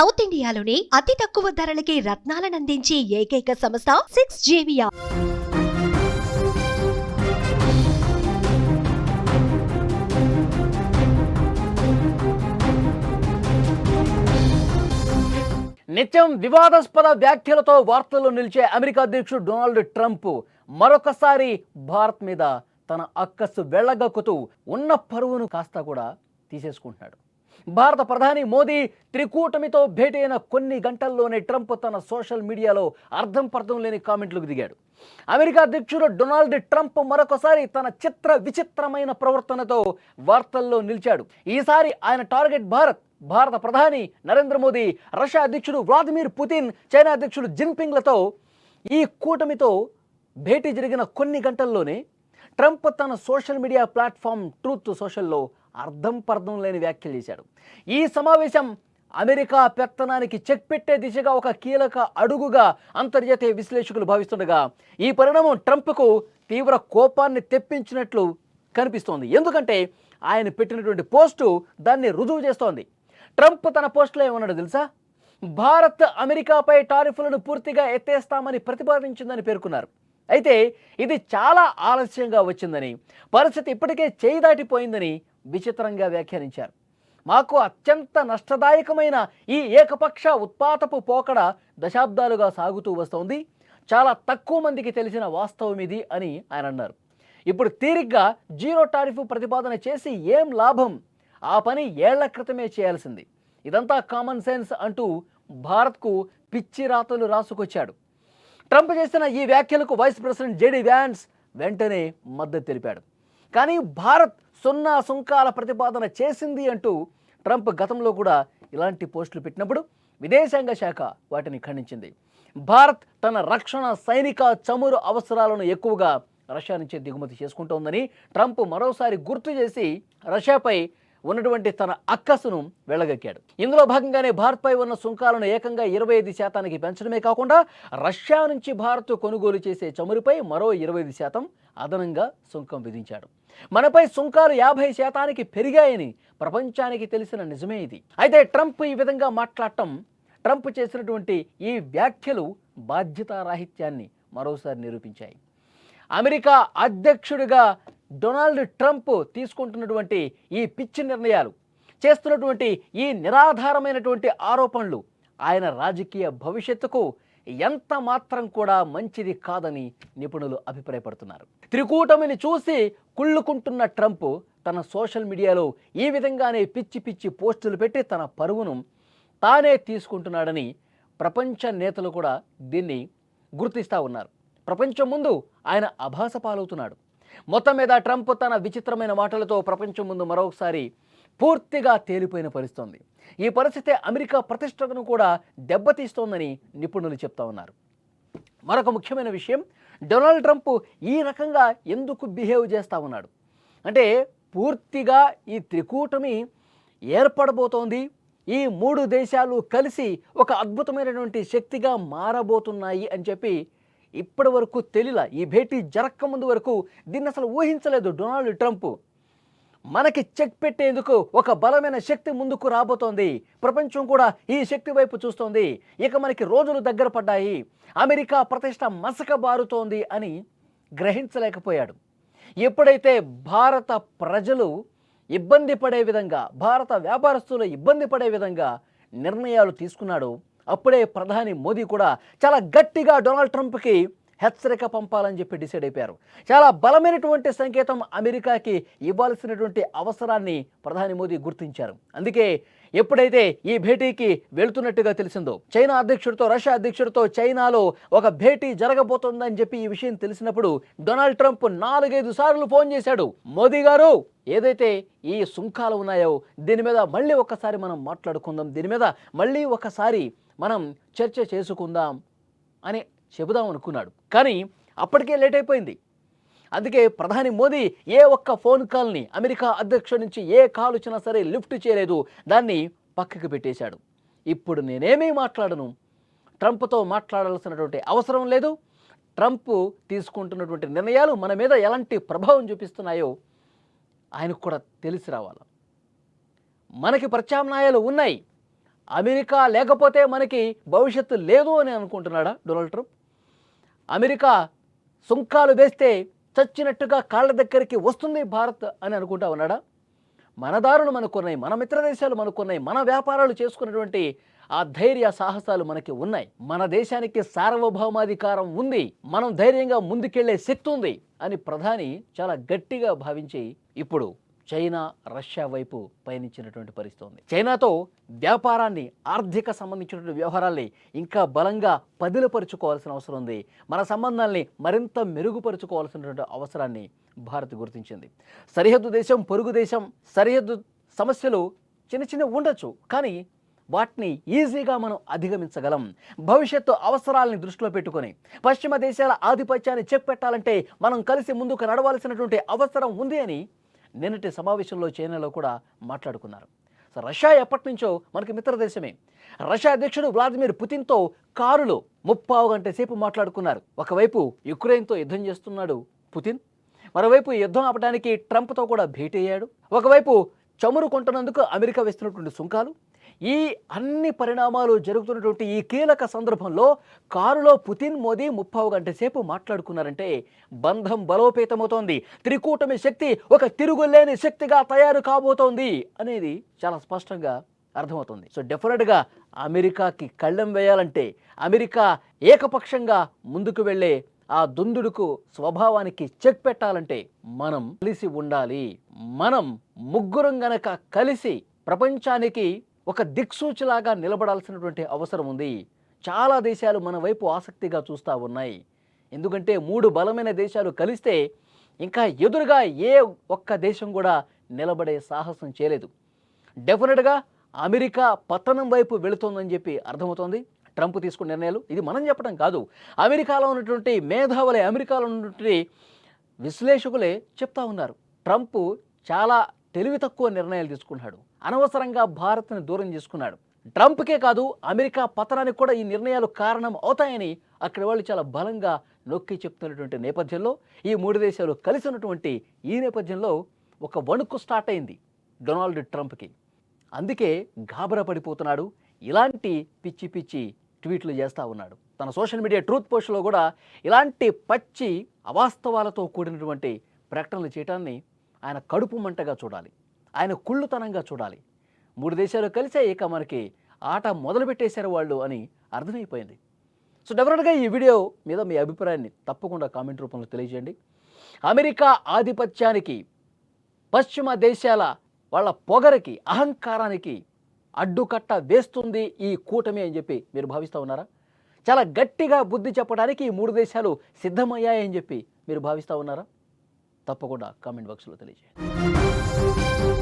South ఇండియాలోని అతి తక్కువ ధరలకి రత్నాలనందించే ఏకైక సంస్థ 6JVR. నిత్యం వివాదాస్పద వ్యాఖ్యలతో వార్తల్లో నిలిచే అమెరికా అధ్యక్షుడు డొనాల్డ్ ట్రంప్ మరొకసారి భారత్ మీద తన అక్కసు వెళ్ళగక్కుతూ ఉన్న పరువును కాస్త కూడా తీసేసుకుంటున్నాడు. భారత ప్రధాని మోదీ త్రికూటమితో భేటీ అయిన కొన్ని గంటల్లోనే ట్రంప్ తన సోషల్ మీడియాలో అర్థం పర్థం లేని కామెంట్లకు దిగాడు. అమెరికా అధ్యక్షుడు డొనాల్డ్ ట్రంప్ మరొకసారి తన విచిత్రమైన ప్రవర్తనతో వార్తల్లో నిలిచాడు. ఈసారి ఆయన టార్గెట్ భారత ప్రధాని నరేంద్ర మోదీ, రష్యా అధ్యక్షుడు వ్లాదిమిర్ పుతిన్, చైనా అధ్యక్షుడు జిన్పింగ్లతో ఈ కూటమితో భేటీ జరిగిన కొన్ని గంటల్లోనే ట్రంప్ తన సోషల్ మీడియా ప్లాట్ఫామ్ ట్రూత్ సోషల్లో అర్థం పర్థం లేని వ్యాఖ్యలు చేశాడు. ఈ సమావేశం అమెరికా పెత్తనానికి చెక్ పెట్టే దిశగా ఒక కీలక అడుగుగా అంతర్జాతీయ విశ్లేషకులు భావిస్తుండగా, ఈ పరిణామం ట్రంప్కు తీవ్ర కోపాన్ని తెప్పించినట్లు కనిపిస్తోంది. ఎందుకంటే ఆయన పెట్టినటువంటి పోస్టు దాన్ని రుజువు చేస్తోంది. ట్రంప్ తన పోస్టులో ఏమన్నాడు తెలుసా? భారత్ అమెరికాపై టారిఫ్లను పూర్తిగా ఎత్తేస్తామని ప్రతిపాదించిందని పేర్కొన్నారు. అయితే ఇది చాలా ఆలస్యంగా వచ్చిందని, పరిస్థితి ఇప్పటికే చేయి దాటిపోయిందని విచిత్రంగా వ్యాఖ్యానించారు. మాకు అత్యంత నష్టదాయకమైన ఈ ఏకపక్ష ఉత్పాతపు పోకడ దశాబ్దాలుగా సాగుతూ వస్తోంది. చాలా తక్కువ మందికి తెలిసిన వాస్తవం ఇది అని ఆయన అన్నారు. ఇప్పుడు తీరిగ్గా జీరో టారిఫ్ ప్రతిపాదన చేసి ఏం లాభం? ఆ పని ఏళ్ల క్రితమే చేయాల్సింది. ఇదంతా కామన్ సెన్స్ అంటూ భారత్కు పిచ్చి రాతలు రాసుకొచ్చాడు. ట్రంప్ చేసిన ఈ వ్యాఖ్యలకు వైస్ ప్రెసిడెంట్ జేడీ వ్యాన్స్ వెంటనే మద్దతు తెలిపాడు. కానీ భారత్ సున్నా సుంకాల ప్రతిపాదన చేసింది అంటూ ట్రంప్ గతంలో కూడా ఇలాంటి పోస్టులు పెట్టినప్పుడు విదేశాంగ శాఖ వాటిని ఖండించింది. భారత్ తన రక్షణ సైనిక చమురు అవసరాలను ఎక్కువగా రష్యా నుంచే దిగుమతి చేసుకుంటోందని ట్రంప్ మరోసారి గుర్తు చేసి రష్యాపై ఉన్నటువంటి తన అక్కసును వెళ్ళగక్కాడు. ఇందులో భాగంగానే భారత్పై ఉన్న సుంకాలను ఏకంగా 25% పెంచడమే కాకుండా రష్యా నుంచి భారత్ కొనుగోలు చేసే చమురుపై మరో 25% అదనంగా సుంకం విధించాడు. మనపై సుంకాలు 50% పెరిగాయని ప్రపంచానికి తెలిసిన నిజమే ఇది. అయితే ట్రంప్ ఈ విధంగా మాట్లాడటం, ట్రంప్ చేసినటువంటి ఈ వ్యాఖ్యలు బాధ్యతారాహిత్యాన్ని మరోసారి నిరూపించాయి. అమెరికా అధ్యక్షుడిగా డొనాల్డ్ ట్రంప్ తీసుకుంటున్నటువంటి ఈ పిచ్చి నిర్ణయాలు, చేస్తున్నటువంటి ఈ నిరాధారమైనటువంటి ఆరోపణలు ఆయన రాజకీయ భవిష్యత్తుకు ఎంత మాత్రం కూడా మంచిది కాదని నిపుణులు అభిప్రాయపడుతున్నారు. త్రికూటమిని చూసి కుళ్ళుకుంటున్న ట్రంప్ తన సోషల్ మీడియాలో ఈ విధంగానే పిచ్చి పోస్టులు పెట్టి తన పరువును తానే తీసుకుంటున్నాడని ప్రపంచ నేతలు కూడా దీన్ని గుర్తిస్తూ ఉన్నారు. ప్రపంచం ముందు ఆయన అభాస పాలవుతున్నాడు. మొత్తం మీద ట్రంప్ తన విచిత్రమైన మాటలతో ప్రపంచం ముందు మరొకసారి పూర్తిగా తేలిపోయిన పరిస్థితి. ఈ పరిస్థితి అమెరికా ప్రతిష్టతను కూడా దెబ్బతీస్తోందని నిపుణులు చెప్తా ఉన్నారు. మరొక ముఖ్యమైన విషయం, డొనాల్డ్ ట్రంప్ ఈ రకంగా ఎందుకు బిహేవ్ చేస్తూ ఉన్నాడు అంటే, పూర్తిగా ఈ త్రికూటమి ఏర్పడబోతోంది, ఈ 3 దేశాలు కలిసి ఒక అద్భుతమైనటువంటి శక్తిగా మారబోతున్నాయి అని చెప్పి ఇప్పటి వరకు తెలియలా. ఈ భేటీ జరక్క ముందు వరకు దీన్ని అసలు ఊహించలేదు డొనాల్డ్ ట్రంప్. మనకి చెక్ పెట్టేందుకు ఒక బలమైన శక్తి ముందుకు రాబోతోంది, ప్రపంచం కూడా ఈ శక్తి వైపు చూస్తోంది, ఇక మనకి రోజులు దగ్గర పడ్డాయి, అమెరికా ప్రతిష్ట మసకబారుతోంది అని గ్రహించలేకపోయాడు. ఎప్పుడైతే భారత ప్రజలు ఇబ్బంది పడే విధంగా, భారత వ్యాపారస్తులు ఇబ్బంది పడే విధంగా నిర్ణయాలు తీసుకున్నాడో, అప్పుడే ప్రధాని మోదీ కూడా చాలా గట్టిగా డొనాల్డ్ ట్రంప్కి హెచ్చరిక పంపాలని చెప్పి డిసైడ్ అయిపోయారు. చాలా బలమైనటువంటి సంకేతం అమెరికాకి ఇవ్వాల్సినటువంటి అవసరాన్ని ప్రధాని మోదీ గుర్తించారు. అందుకే ఎప్పుడైతే ఈ భేటీకి వెళుతున్నట్టుగా తెలిసిందో, చైనా అధ్యక్షుడితో, రష్యా అధ్యక్షుడితో చైనాలో ఒక భేటీ జరగబోతోందని చెప్పి ఈ విషయం తెలిసినప్పుడు డొనాల్డ్ ట్రంప్ 4-5 సార్లు ఫోన్ చేశాడు. మోదీ గారు, ఏదైతే ఈ సుంకాలు ఉన్నాయో దీని మీద మళ్ళీ ఒకసారి మనం మాట్లాడుకుందాం, దీని మీద మళ్ళీ ఒకసారి మనం చర్చ చేసుకుందాం అని చెబుదాం అనుకున్నాడు. కానీ అప్పటికే లేట్ అయిపోయింది. అందుకే ప్రధాని మోదీ ఏ ఒక్క ఫోన్ కాల్ని అమెరికా అధ్యక్షుడి నుంచి ఏ కాల్ వచ్చినా సరే లిఫ్ట్ చేయలేదు, దాన్ని పక్కకు పెట్టేశాడు. ఇప్పుడు నేనేమీ మాట్లాడను, ట్రంప్తో మాట్లాడాల్సినటువంటి అవసరం లేదు, ట్రంప్ తీసుకుంటున్నటువంటి నిర్ణయాలు మన మీద ఎలాంటి ప్రభావం చూపిస్తున్నాయో ఆయనకు కూడా తెలిసి రావాలి. మనకి ప్రత్యామ్నాయాలు ఉన్నాయి, అమెరికా లేకపోతే మనకి భవిష్యత్తు లేదు అని అనుకుంటున్నాడా డొనాల్డ్ ట్రంప్? అమెరికా సుంకాలు వేస్తే చచ్చినట్టుగా కాళ్ళ దగ్గరికి వస్తుంది భారత్ అని అనుకుంటా ఉన్నాడా? మన దారులు మనకున్నాయి, మన మిత్ర దేశాలు మనకున్నాయి, మన వ్యాపారాలు చేసుకున్నటువంటి ఆ ధైర్య సాహసాలు మనకి ఉన్నాయి. మన దేశానికి సార్వభౌమాధికారం ఉంది, మనం ధైర్యంగా ముందుకెళ్లే శక్తి ఉంది అని ప్రధాని చాలా గట్టిగా భావించి ఇప్పుడు చైనా రష్యా వైపు పయనించినటువంటి పరిస్థితి ఉంది. చైనాతో వ్యాపారాన్ని, ఆర్థిక సంబంధించినటువంటి వ్యవహారాల్ని ఇంకా బలంగా పదిలపరుచుకోవాల్సిన అవసరం ఉంది. మన సంబంధాల్ని మరింత మెరుగుపరుచుకోవాల్సినటువంటి అవసరాన్ని భారత్ గుర్తించింది. సరిహద్దు దేశం, పొరుగు దేశం, సరిహద్దు సమస్యలు చిన్న చిన్న ఉండొచ్చు, కానీ వాటిని ఈజీగా మనం అధిగమించగలం. భవిష్యత్తు అవసరాలని దృష్టిలో పెట్టుకొని పశ్చిమ దేశాల ఆధిపత్యాన్ని చెక్ పెట్టాలంటే మనం కలిసి ముందుకు నడవాల్సినటువంటి అవసరం ఉంది అని నిన్నటి సమావేశంలో చైనాలో కూడా మాట్లాడుకున్నారు. సో రష్యా ఎప్పటి నుంచో మనకి మిత్ర దేశమే. రష్యా అధ్యక్షుడు వ్లాదిమిర్ పుతిన్తో కారులో 30 గంటల సేపు మాట్లాడుకున్నారు. ఒకవైపు యుక్రెయిన్తో యుద్ధం చేస్తున్నాడు పుతిన్, మరోవైపు యుద్ధం ఆపడానికి ట్రంప్తో కూడా భేటీ అయ్యాడు. ఒకవైపు చమురు కొంటున్నందుకు అమెరికా వేస్తున్నటువంటి సుంకాలు, ఈ అన్ని పరిణామాలు జరుగుతున్నటువంటి ఈ కీలక సందర్భంలో కారులో పుతిన్, మోదీ 30 గంటల సేపు మాట్లాడుకున్నారంటే బంధం బలోపేతమవుతోంది. త్రికూటమి శక్తి ఒక తిరుగులేని శక్తిగా తయారు కాబోతోంది అనేది చాలా స్పష్టంగా అర్థమవుతుంది. సో డెఫినెట్గా అమెరికాకి కళ్ళెం వేయాలంటే, అమెరికా ఏకపక్షంగా ముందుకు వెళ్ళే ఆ దుందుడుకు స్వభావానికి చెక్ పెట్టాలంటే మనం కలిసి ఉండాలి. మనం ముగ్గురం గనక కలిసి ప్రపంచానికి ఒక దిక్సూచిలాగా నిలబడాల్సినటువంటి అవసరం ఉంది. చాలా దేశాలు మన వైపు ఆసక్తిగా చూస్తూ ఉన్నాయి. ఎందుకంటే 3 బలమైన దేశాలు కలిస్తే ఇంకా ఎదురుగా ఏ ఒక్క దేశం కూడా నిలబడే సాహసం చేయలేదు. డెఫినెట్గా అమెరికా పతనం వైపు వెళుతోందని చెప్పి అర్థమవుతోంది ట్రంప్ తీసుకున్న నిర్ణయాలు. ఇది మనం చెప్పడం కాదు, అమెరికాలో ఉన్నటువంటి మేధావులే, అమెరికాలో ఉన్నటువంటి విశ్లేషకులే చెప్తా ఉన్నారు. ట్రంప్ చాలా తెలివి తక్కువ నిర్ణయాలు తీసుకున్నాడు, అనవసరంగా భారత్ని దూరం చేసుకున్నాడు. ట్రంప్కే కాదు, అమెరికా పతనానికి కూడా ఈ నిర్ణయాలు కారణం అవుతాయని అక్కడ వాళ్ళు చాలా బలంగా నొక్కి చెప్తున్నటువంటి నేపథ్యంలో, ఈ 3 దేశాలు కలిసి ఉన్నటువంటి ఈ నేపథ్యంలో ఒక వణుకు స్టార్ట్ అయింది డొనాల్డ్ ట్రంప్కి. అందుకే గాబరా పడిపోతున్నాడు, ఇలాంటి పిచ్చి పిచ్చి ట్వీట్లు చేస్తూ ఉన్నాడు. తన సోషల్ మీడియా ట్రూత్ పోస్ట్లో కూడా ఇలాంటి పచ్చి అవాస్తవాలతో కూడినటువంటి ప్రకటనలు చేయటాన్ని ఆయన కడుపు మంటగా చూడాలి, ఆయన కుళ్ళుతనంగా చూడాలి. 3 దేశాలు కలిసే ఇక మనకి ఆట మొదలుపెట్టేశారు వాళ్ళు అని అర్థమైపోయింది. సో డెఫినెట్గా ఈ వీడియో మీద మీ అభిప్రాయాన్ని తప్పకుండా కామెంట్ రూపంలో తెలియజేయండి. అమెరికా ఆధిపత్యానికి, పశ్చిమ దేశాల వాళ్ళ పొగరికి, అహంకారానికి అడ్డుకట్ట వేస్తుంది ఈ కూటమి అని చెప్పి మీరు భావిస్తూ ఉన్నారా? చాలా గట్టిగా బుద్ధి చెప్పడానికి ఈ 3 దేశాలు సిద్ధమయ్యాయని చెప్పి మీరు భావిస్తూ ఉన్నారా? తప్పకుండా కామెంట్ బాక్స్లో తెలియజేయండి.